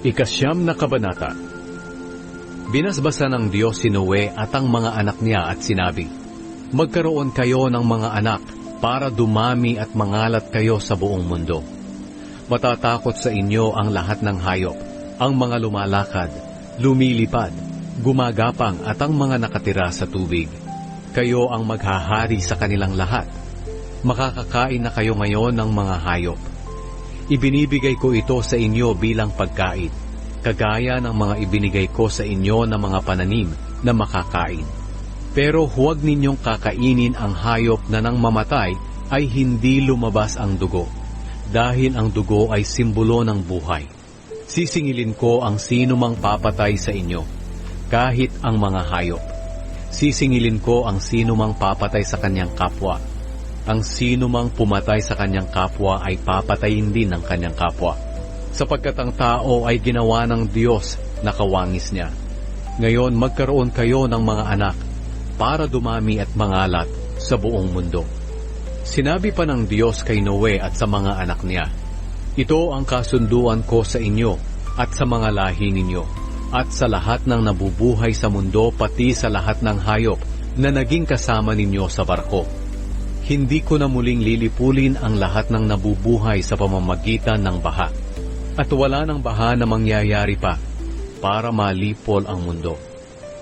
Ikasyam na kabanata. Binasbasa ng Diyos si Noe at ang mga anak niya at sinabi, magkaroon kayo ng mga anak para dumami at mangalat kayo sa buong mundo. Matatakot sa inyo ang lahat ng hayop, ang mga lumalakad, lumilipad, gumagapang at ang mga nakatira sa tubig. Kayo ang maghahari sa kanilang lahat. Makakakain na kayo ngayon ng mga hayop. Ibinibigay ko ito sa inyo bilang pagkain, kagaya ng mga ibinigay ko sa inyo na mga pananim na makakain. Pero huwag ninyong kakainin ang hayop na nang mamatay ay hindi lumabas ang dugo, dahil ang dugo ay simbolo ng buhay. Sisingilin ko ang sino mang papatay sa inyo, kahit ang mga hayop. Sisingilin ko ang sino mang papatay sa kanyang kapwa. Ang sino mang pumatay sa kanyang kapwa ay papatayin din ng kanyang kapwa, sapagkat ang tao ay ginawa ng Diyos na kawangis niya. Ngayon magkaroon kayo ng mga anak para dumami at mangalat sa buong mundo. Sinabi pa ng Diyos kay Noe at sa mga anak niya, ito ang kasunduan ko sa inyo at sa mga lahi ninyo, at sa lahat ng nabubuhay sa mundo pati sa lahat ng hayop na naging kasama ninyo sa barko. Hindi ko na muling lilipulin ang lahat ng nabubuhay sa pamamagitan ng baha, at wala ng baha na mangyayari pa para malipol ang mundo.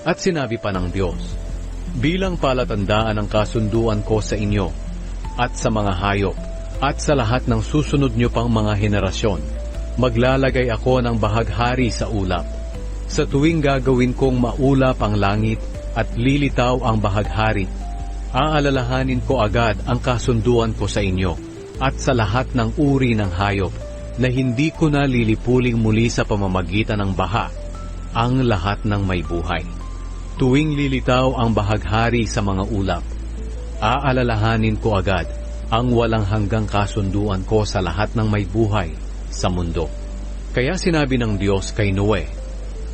At sinabi pa ng Diyos, bilang palatandaan ng kasunduan ko sa inyo at sa mga hayop at sa lahat ng susunod nyo pang mga henerasyon, maglalagay ako ng bahaghari sa ulap. Sa tuwing gagawin kong maulap ang langit at lilitaw ang bahaghari, aalalahanin ko agad ang kasunduan ko sa inyo at sa lahat ng uri ng hayop na hindi ko na lilipuling muli sa pamamagitan ng baha ang lahat ng may buhay. Tuwing lilitaw ang bahaghari sa mga ulap, aalalahanin ko agad ang walang hanggang kasunduan ko sa lahat ng may buhay sa mundo. Kaya sinabi ng Diyos kay Noe,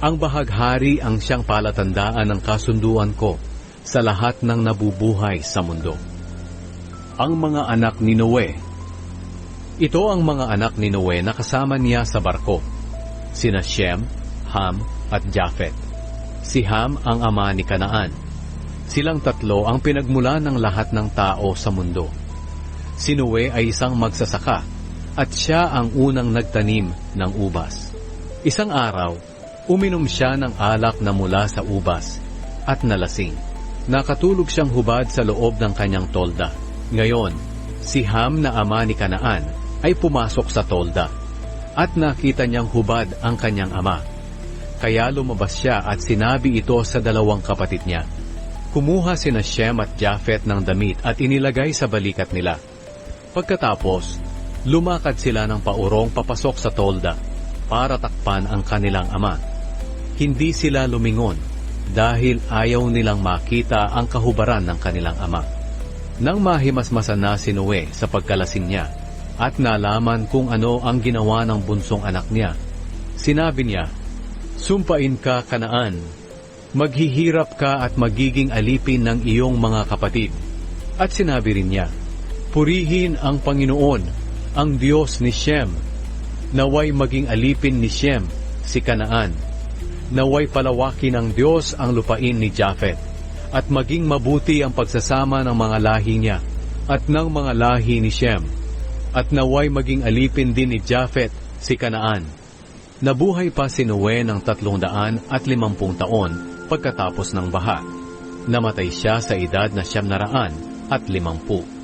ang bahaghari ang siyang palatandaan ng kasunduan ko sa lahat ng nabubuhay sa mundo. Ang mga anak ni Noe. Ito ang mga anak ni Noe na kasama niya sa barko, sina Shem, Ham at Japhet. Si Ham ang ama ni Kanaan. Silang tatlo ang pinagmulan ng lahat ng tao sa mundo. Si Noe ay isang magsasaka at siya ang unang nagtanim ng ubas. Isang araw, uminom siya ng alak na mula sa ubas at nalasing. Nakatulog siyang hubad sa loob ng kanyang tolda. Ngayon, si Ham na ama ni Kanaan ay pumasok sa tolda at nakita niyang hubad ang kanyang ama. Kaya lumabas siya at sinabi ito sa dalawang kapatid niya. Kumuha sina Shem at Japhet ng damit at inilagay sa balikat nila. Pagkatapos, lumakad sila ng paurong papasok sa tolda para takpan ang kanilang ama. Hindi sila lumingon dahil ayaw nilang makita ang kahubaran ng kanilang ama. Nang mahimasmasan na si Noe sa pagkalasing niya at nalaman kung ano ang ginawa ng bunsong anak niya, sinabi niya, sumpain ka, Kanaan, maghihirap ka at magiging alipin ng iyong mga kapatid. At sinabi rin niya, purihin ang Panginoon, ang Diyos ni Shem. Naway maging alipin ni Shem si Kanaan. Naway palawakin ng Diyos ang lupain ni Japhet, at maging mabuti ang pagsasama ng mga lahi niya, at ng mga lahi ni Shem, at naway maging alipin din ni Japhet si Kanaan. Nabuhay pa si Noe ng 350 taon pagkatapos ng baha. Namatay siya sa edad na 950.